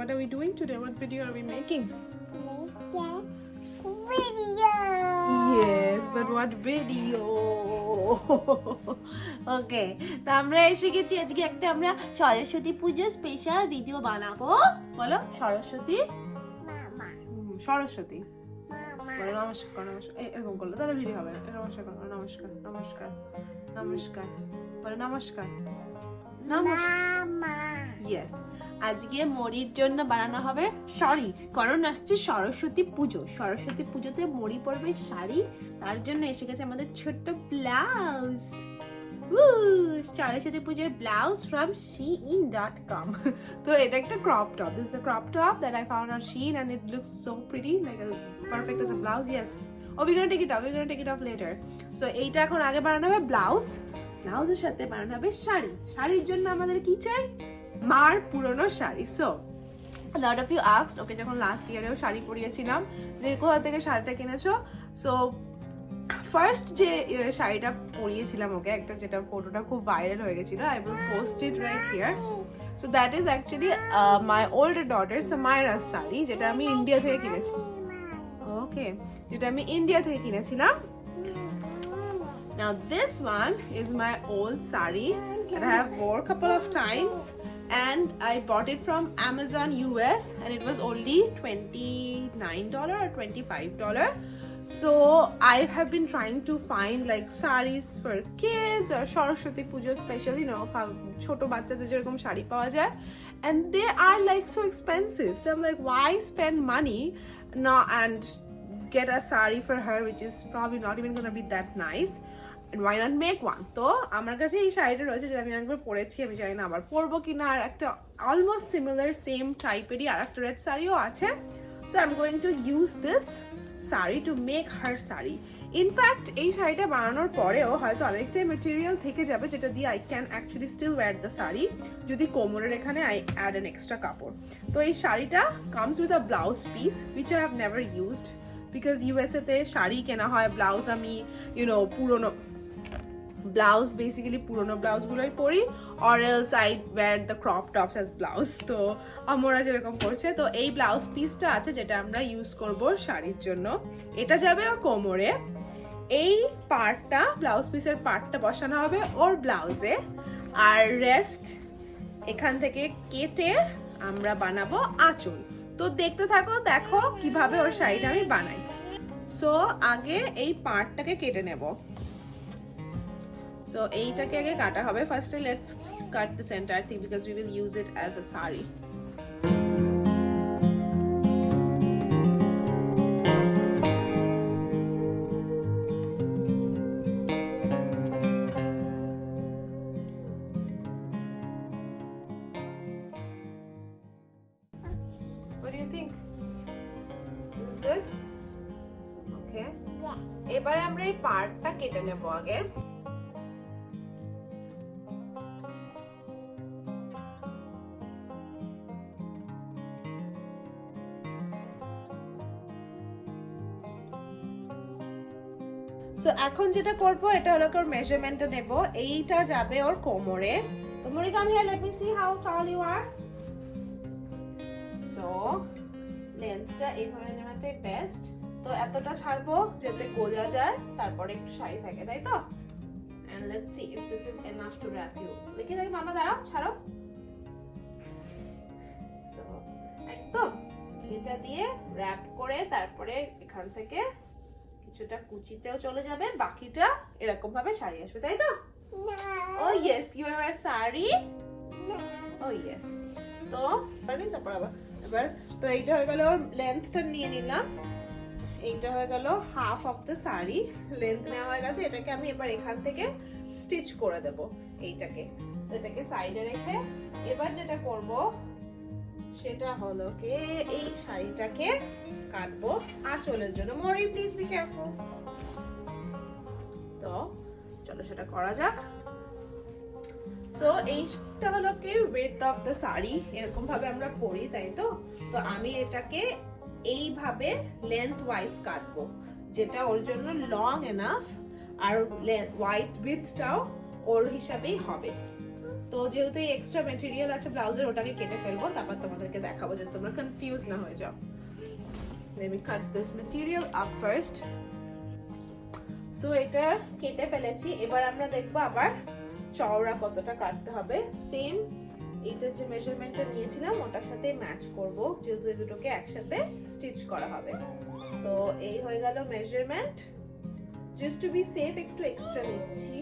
what are we doing today? What video are we making? Video. Yes, but what video? Okay, তো আমরা এসে গেছি আজকে একটা আমরা সরস্বতী পূজা স্পেশাল ভিডিও বানাবো। বলো সরস্বতী মামা সরস্বতী মামা বলো নমস্কার নমস্কার এরকম করলে তাহলে ভিডিও হবে না। নমস্কার করো, নমস্কার নমস্কার নমস্কার বলো নমস্কার নমস্কার। মামা ইয়েস, আজকে মরির জন্য বানানো হবে শাড়ি, কারণ আসছে সরস্বতী পুজো। সরস্বতী পুজোতে মরি পরবে শাড়ি, তার জন্য এসে গেছে আমাদের ছোট্ট ব্লাউজ। সরস্বতী পুজোর ব্লাউজ ফ্রম shein.com। তো এটা একটা crop top. This is a crop top that I found on Shein and it looks so pretty, like a perfect as a blouse. Yes. Oh, we're gonna take it off. We're gonna take it off later. So এইটা এখন আগে বানানো হবে blouse, ব্লাউজের সাথে বানানো হবে শাড়ি। শাড়ির জন্য আমাদের কি চাই? মার পুরনো sari. So a lot of you asked, ওকে যখন লাস্ট ইয়ারেও শাড়ি পরিয়েছিলাম যে কোথা থেকে শাড়িটা কিনেছো। সো ফার্স্ট যে শাড়িটা পরিয়েছিলাম ওকে, একটা যেটা ফটোটা খুব ভাইরাল হয়ে গেছিল, I will post it right here. So that is actually my older daughter Samaira's sari, যেটা আমি ইন্ডিয়া থেকে কিনেছি। ওকে, যেটা আমি ইন্ডিয়া থেকে কিনেছিলাম। Now this one is my old saree that I have wore a couple of times, and I bought it from Amazon US and it was only $29 or $25. So I have been trying to find like sarees for kids or Saraswati pujo special, you know, choto bachchader jerokom shari pawa jay, and they are like so expensive. So I'm like, why spend money and get a saree for her which is probably not even gonna be that nice, and why not make one? তো আমার কাছে এই শাড়িটা রয়েছে, যেটা আমি একবার পরেছি, আমি জানি না আবার পরবো কিনা। আর একটা অলমোস্ট সিমিলার সেম টাইপেরই আর একটা রেড শাড়িও আছে। So I am going to use this sari to make her sari. In fact এই শাড়িটা বানানোর পরেও হয়তো অনেকটাই মেটেরিয়াল থেকে যাবে, যেটা দিয়ে I can actually still wear the sari, যদি কোমরের এখানে আই অ্যাড অ্যান এক্সট্রা কাপড়। তো এই শাড়িটা comes with a blouse piece which I have never used, because USA তে শাড়ি কেনা হয়, ব্লাউজ আমি পুরোনো ব্লাউজ বেসিক্যালি পুরোনো ব্লাউজগুলোই পরি, or else I wear the crop tops as blouse. তো আমরা যেরকম করছে, তো এই ব্লাউজ পিসটা আছে যেটা আমরা ইউজ করব শাড়ির জন্য। এটা যাবে ওর কোমরে, এই পার্টটা ব্লাউজ পিসের পার্টটা বসানো হবে ওর ব্লাউজে, আর রেস্ট এখান থেকে কেটে আমরা বানাবো আঁচল। তো দেখতে থাকো, দেখো কিভাবে ওর শাড়িটা আমি বানাই। সো আগে এই পার্টটাকে কেটে নেব। So এইটাকে আগে কাটা হবে। Firstly, let's cut this entire thing because we will use it as a saree. What do you think? Is this good? Okay. yes এবারে আমরা এই পার্টটা কেটে নেব আগে। সো এখন যেটা করব, এটা হলো ওর মেজারমেন্টটা নেব। এইটা যাবে ওর কোমরে। তো Mori come here, let me see how tall you are. So লেন্থটা এইভাবে নেওয়াটাই বেস্ট। তো এতটা ছাড়বো যাতে গোজা যায়, তারপরে একটু শাড়ি থাকে, তাই তো? And let's see if this is enough to wrap you. দেখি দেখি মামা দাঁড়াও, ছাড়ো। সো একদম এটা দিয়ে র‍্যাপ করে তারপরে এখান থেকে কিছুটা কুচিতেও চলে যাবে, বাকিটা এরকম ভাবে শাড়ি আসবে, তাই তো? Oh yes, you are wear sari. Oh yes. তো তারপর আবার এবার তো এইটা হয়ে গেল, ওর লেন্থটা নিয়ে নিলাম। এইটা হয়ে গেল half of the sari, length নেওয়া হয়ে গেছে। এটাকে আমি এবার এখান থেকে স্টিচ করে দেব এইটাকে। তো এটাকে সাইডে রেখে এবার যেটা করব সেটা হলো কি, এই শাড়িটাকে কাটবো আঁচলের জন্য। মরি প্লিজ বি কেয়ারফুল। তো চলো সেটা করা যাক। সো এইটা হলো কি উইডথ অফ দ্য শাড়ি, এরকম ভাবে আমরা পরি, তাই তো? তো আমি এটাকে এইভাবে লেন্থ ওয়াইজ কাটবো, যেটা ওর জন্য লং এনাফ, আর ওয়াইড উইডথটাও ওর হিসাবেই হবে। তো যেহেতু এই এক্সট্রা মেটেরিয়াল আছে ব্লাউজের, ওটাকে কেটে ফেলবো, তারপর তোমাদেরকে দেখাবো যে তোমরা কনফিউজ না হয়ে যাও। Let me cut this material up first. So এটা কেটে ফেলেছি, এবার আমরা দেখবো আবার চওড়া কতটা কাটতে হবে। সেম এইটার যে মেজারমেন্টটা নিয়েছিলাম ওটার সাথে ম্যাচ করব, যেহেতু এই দুটোকে একসাথে স্টিচ করা হবে। তো এই হয়ে গেল measurement. Just to be safe একটু এক্সট্রা নিচ্ছি,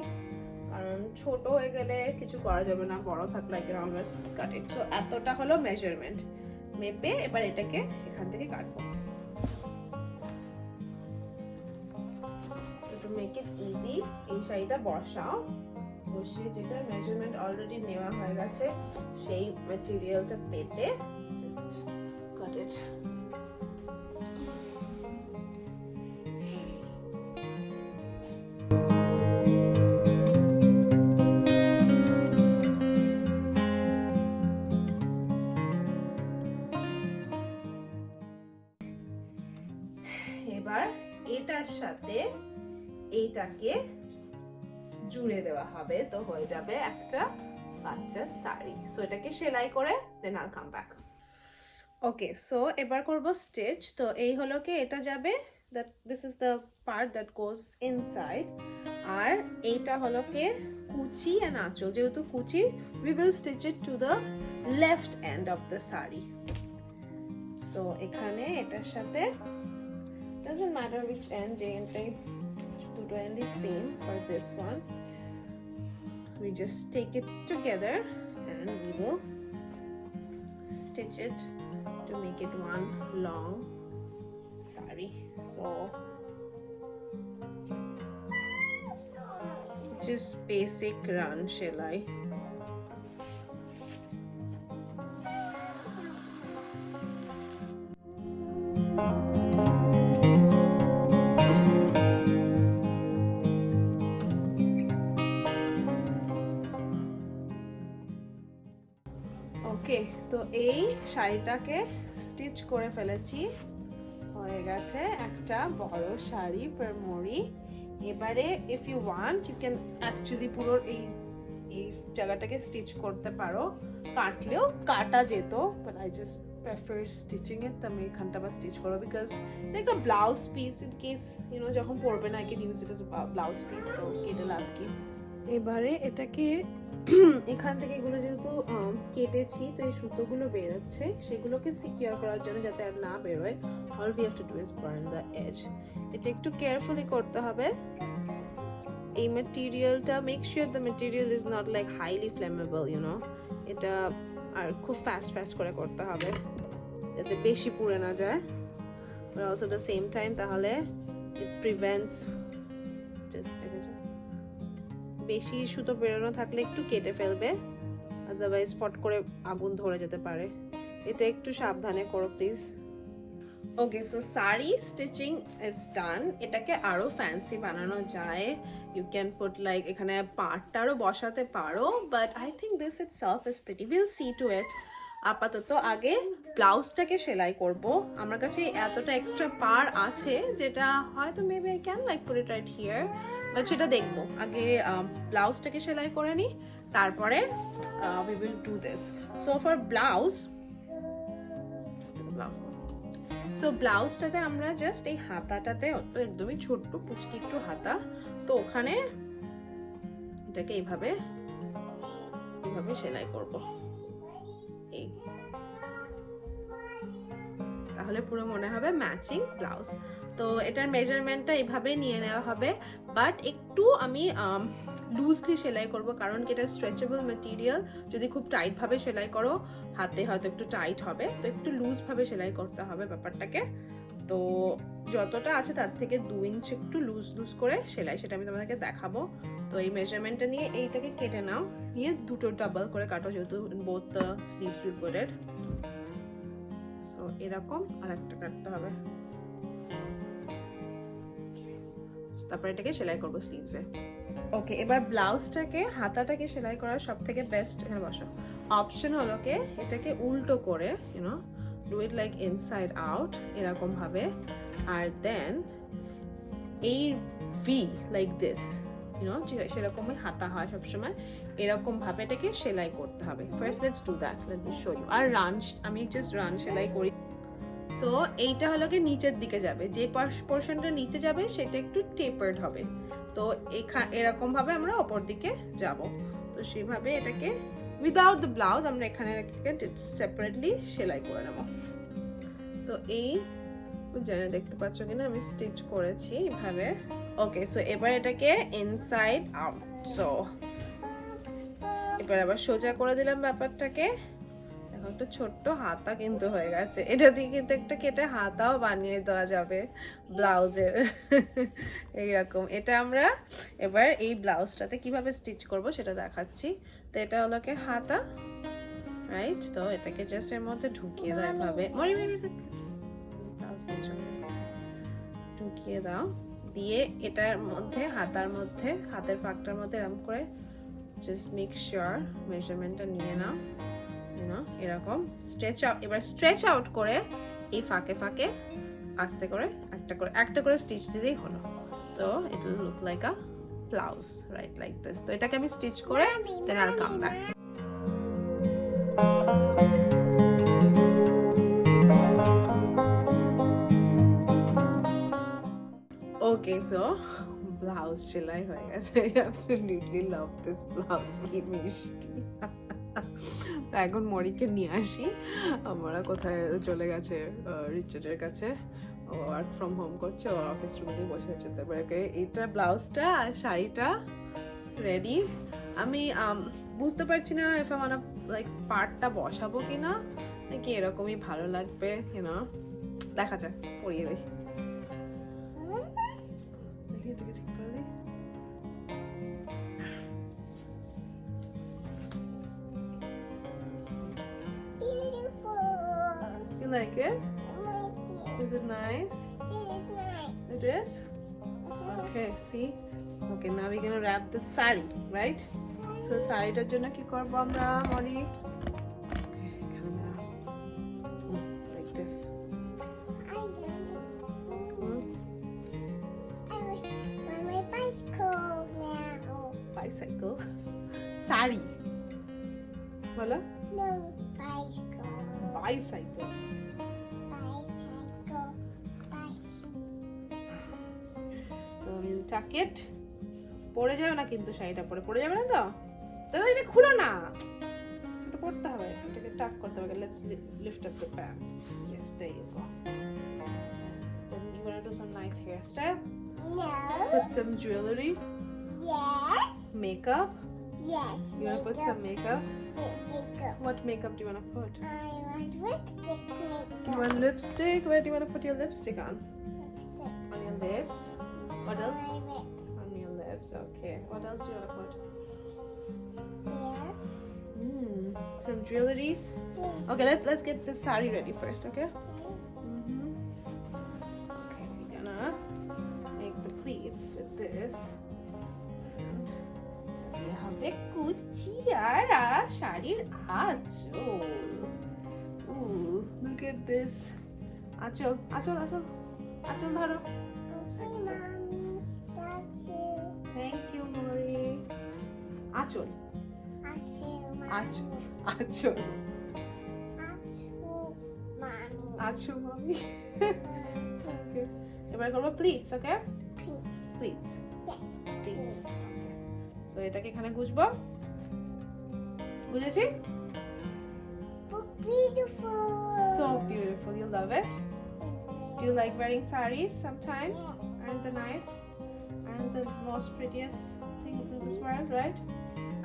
কারণ ছোট হয়ে গেলে কিছু করা যাবে না, বড় থাকলে I can always cut it. So এতটা হলো মেজারমেন্ট। মেপে এবার এটাকে এখান থেকে কাটবো। To make it easy, এই শাড়িটা বসাও, বসিয়ে যেটা মেজারমেন্ট অলরেডি নেওয়া হয়ে গেছে সেই ম্যাটেরিয়ালটা পেতে জাস্ট কাট ইট। এবার এটার সাথে এইটাকে জুড়ে দেওয়া হবে, তো হয়ে যাবে একটা বাচ্চার শাড়ি। সো এটাকে সেলাই করে দেন I'll come back. ওকে, সো এবার করব স্টিচ। তো এই হলো কি, এটা যাবে, that this is the part that goes inside, আর এইটা হলো কি কুচি and আঁচল। যেহেতু কুচি, we will stitch it to the left end of the saree. So এখানে এটার সাথে doesn't matter which end, যে এন্ডটাই দুটো end is same for this one. We just take it together and we will stitch it to make it one long saree. So just basic run shelai. ওকে, তো এই শাড়িটাকে stitch করে ফেলেছি, হয়ে গেছে একটা বড় শাড়ি ফর মরি। এবারে if you want you can actually পুরো এই জায়গাটাকে স্টিচ করতে পারো, কাটলেও কাটা যেত, but I just prefer stitching it. আমি এখানটা বা স্টিচ করবো বিকজ এটা একটা ব্লাউজ পিস, ইন কেস যখন পরবে না, I can use it age blouse piece, তো কেটে লাভ কি। এবারে এটাকে এখান থেকে এগুলো যেহেতু কেটেছি, তো এই সুতোগুলো বেরোচ্ছে, সেগুলোকে সিকিউর করার জন্য যাতে আর না বেরোয়, all we have to do is burn the edge. এটা একটু কেয়ারফুলি করতে হবে। এই ম্যাটেরিয়ালটা, make sure the material is not like highly flammable, এটা আর খুব ফাস্ট করে করতে হবে যাতে বেশি পুড়ে না যায়, but also at the same time তাহলে it prevents just বেশি সুতো বেরোনো থাকলে একটু কেটে ফেলবে, আদারওয়াইজ ফট করে আগুন ধরে যেতে পারে। এটা একটু সাবধানে করো please. Okay, so sari stitching is done. এটাকে আরো ফ্যান্সি বানানো যায়, ইউ ক্যান পুট লাইক এখানে পার্টটারও বসাতে পারো, but I think this itself is pretty, will see to it. আপাতত আগে ব্লাউজটাকে সেলাই করব। আমার কাছে এতটা এক্সট্রা পার আছে যেটা হয়তো maybe I can like put it right here, but সেটা দেখবো। আগে ব্লাউজটাকে সেলাই করে নিই, তারপরে we will do this. So for blouse, so ব্লাউজটাতে আমরা জাস্ট এই হাতাটাতে, তো একদমই ছোট্ট পুচকি একটু হাতা, তো ওখানে এটাকে এইভাবে সেলাই করব, এই তাহলে পুরো মনে হবে ম্যাচিং ব্লাউজ। তো এটার মেজারমেন্টটা এইভাবে নিয়ে নেওয়া হবে, বাট একটু আমি লুজলি সেলাই করব, কারণ কি এটা স্ট্রেচেবল ম্যাটেরিয়াল। যদি খুব টাইট ভাবে সেলাই করো হাতে হয়তো একটু টাইট হবে, তো একটু লুজ ভাবে সেলাই করতে হবে ব্যাপারটাকে। তো যতটা আছে তার থেকে 2 ইঞ্চ একটু লুজ করে সেলাই, সেটা আমি তোমাদেরকে দেখাবো। তো এই মেজারমেন্টটা নিয়ে এইটাকে কেটে নাও, নিয়ে দুটো ডাবল করে কাটো, যেহেতু both the sleeves will put it. So এরকম আর একটা কাটতে হবে, তারপর এটাকে সেলাই করবো স্লিভসে। ওকে, এবার ব্লাউজটাকে হাতাটাকে সেলাই করার সব থেকে বেস্ট এখানে বসো অপশন হলো কি, এটাকে উল্টো করে do it like inside out এরকম ভাবে, আর দেন এই ভি লাইক দিস সেরকমই হাতা হয় সবসময়, এরকম ভাবে এটাকে সেলাই করতে হবে। First let's do that, let me show you. আর রান, আমি জাস্ট রান সেলাই করি। সো এইটা হলো কি নিচের দিকে যাবে, যে পোর্শনটা নিচে যাবে সেটা একটু টেপার্ড হবে। তো এরকম ভাবে আমরা ওপর দিকে যাব। তো সেইভাবে এটাকে উইদাউট দ্য ব্লাউজ আমরা এখানে সেপারেটলি সেলাই করে নেব। তো এই জানে দেখতে পাচ্ছ কিনা আমি স্টিচ করেছি এইভাবে। ওকে, সো এবার এটাকে ইনসাইড আউট। সো এবার আবার সোজা করে দিলাম ব্যাপারটাকে। এখন একটা ছোট্ট হাতা কিন্তু হয়ে গেছে, এটা দিয়ে কিন্তু একটা কেটে হাতাও বানিয়ে দেওয়া যাবে ব্লাউজের। এইরকম এটা আমরা এবার এই ব্লাউজটাতে কিভাবে স্টিচ করব সেটা দেখাচ্ছি। তো এটা হলো কি হাতা, রাইট? তো এটাকে জাস্ট এর মধ্যে ঢুকিয়ে দাও এভাবে, ব্লাউজ ঢুকিয়ে দাও, দিয়ে এটার মধ্যে হাতার মধ্যে হাতের ফাঁকটার মধ্যে এরকম করে জাস্ট মেক শিওর মেজারমেন্টটা নিয়ে নাও, এরকম স্ট্রেচ আউট। এবার স্ট্রেচ আউট করে এই ফাঁকে ফাঁকে আস্তে করে একটা করে স্টিচ দিলেই হলো। তো it will look like a blouse, right, like this. তো এটাকে আমি স্টিচ করে দেন আইল কাম ব্যাক। ওকে, সো ব্লাউজ সেলাই হয়ে গেছে। I absolutely love this blouse, কি মিষ্টি। তা এখন মরিকে নিয়ে আসি। আমরা কোথায় চলে গেছে রিচার্ডের কাছে, ও ওয়ার্ক ফ্রম হোম করছে, ও অফিস রুমে বসে আছে। তারপরে এইটা ব্লাউজটা আর শাড়িটা রেডি। আমি বুঝতে পারছি না ইফ আই ওয়ান্ট লাইক পার্টটা বসাবো কিনা, নাকি এরকমই ভালো লাগবে, দেখা যাক, পরিয়ে দেখি। এটাকে ঠিক করে দিই। You like it? Is it nice? It is? Okay, see? Okay, now we're gonna wrap the saree, right? So শাড়িটার জন্য কি করব আমরা মনি? Like this. Bicycle. Saree. Bola? No, bicycle. Bicycle. So we'll tuck it. পরে যাবে না কিন্তু শাড়িটা পরে যাবে না তো? দাদা এটা খুলো না, এটা পড়তে হবে, এটাকে টাক করতে হবে। Let's lift up the pants. Yes, there you go. Then you wanna do some nice hairstyle? No. Put some jewelry. Yes. Makeup. Yes. You wanna put some makeup? Makeup. What makeup do you wanna put? I want lipstick makeup. You want lipstick? Where do you wanna put your lipstick on? Lipstick. On your lips? What else? My lip. On your lips. Okay. What else do you wanna put? Here. Some jewelries. Okay, let's get this saree ready first. Okay. Okay, we're gonna make the pleats with this. হবে কুচি আর শাড়ির আঁচল। Look at this. আঁচল ধরো। Okay, mommy. That's you. Thank you, Mori. আঁচল। That's you, mommy. আঁচল। That's you, mommy. মামি। Okay. এবার করবো pleats, okay? Please. Pleats. Yes. Pleats. So এটাকে এখানে গুজবো। গুজেছি? Oh, beautiful. So beautiful. You love it? Do you like wearing saris sometimes? Aren't they nice? Aren't they the most prettiest thing in this world, right?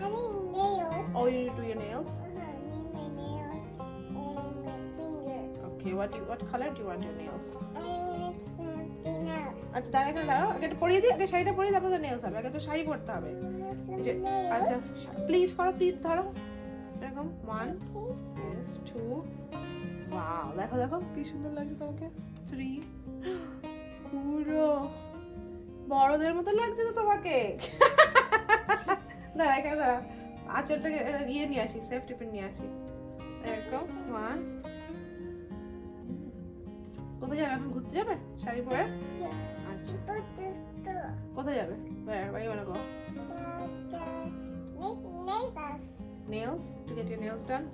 I need nails. Oh, you do your nails? I need my nails and my fingers. Okay, what color do you want your nails? I want something else. আচ্ছা দাঁড়া, এখানে দাঁড়াও, আগে এটা পরিয়ে দিই, আগে শাড়িটা পরিয়ে তারপর তো নেলস হবে, আগে তো শাড়ি পরতে হবে। I want some এই যে, nails. আচ্ছা প্লিট করো, প্লিট ধরো এরকম 1 Okay. yes 2 ওয়াও, দেখো কি সুন্দর লাগছে তোমাকে। 3 পুরো বড়দের মতো লাগছে তো তোমাকে। দাঁড়া এখানে দাঁড়া, আঁচলটাকে ইয়ে নিয়ে আসি, সেফটি পিন নিয়ে আসি, এরকম 1। কোথায় যাবে এখন, ঘুরতে যাবে শাড়ি পরে? Yeah. Put this door. কোথায় যাবে? Where you wanna go? Neighbors. Nails? To get your nails done?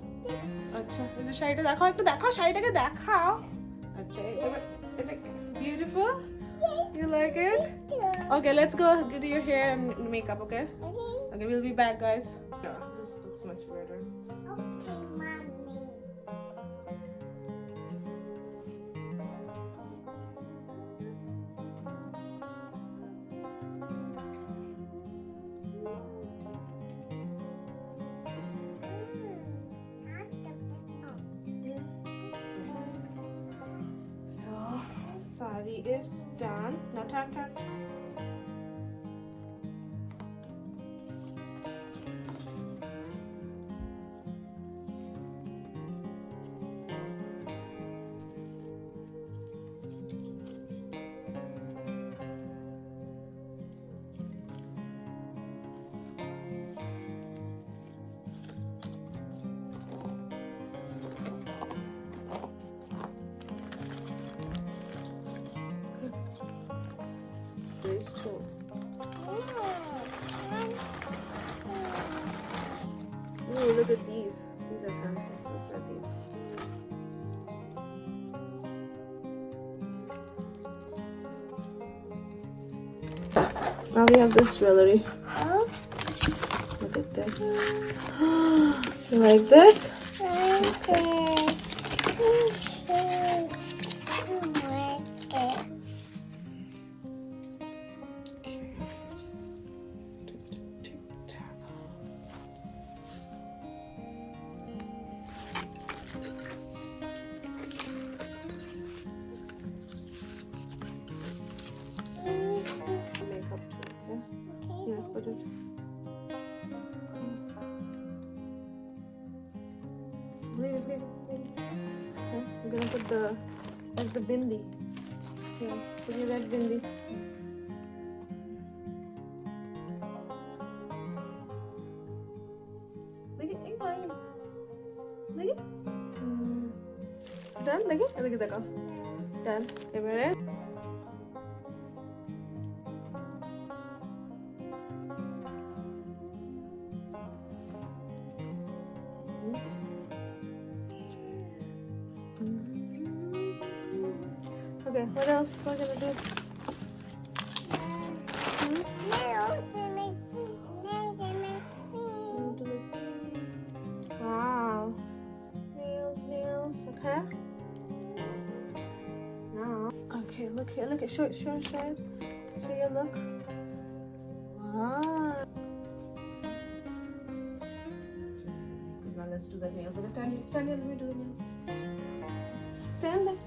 আচ্ছা, এই যে শাড়িটা দেখাও, একটু দেখাও, শাড়িটাকে দেখাও। আচ্ছা, এটা beautiful? You like it? Okay, let's go do your hair and makeup, okay? Okay, we'll be back, guys. Yeah, this looks much better. Okay, mommy. So, saree is done. Now turn. These two. Ooh, look at these. These are fancy. Let's wear these. Now we have this jewelry. Oh, Look at this. You like this? okay. Makeup too, okay? Yeah, put it. Leave it. Okay, I'm gonna put that's the bindi. Yeah, put your red bindi. Look it, look it. It's done, look it. Look at that go. Done. Everybody. Okay, what else are we gonna do? Wow. Nails, okay. Now, okay, look here, show it. Show your look. Wow. Now let's do the nails. Okay, stand here, let me do the nails. Stand there.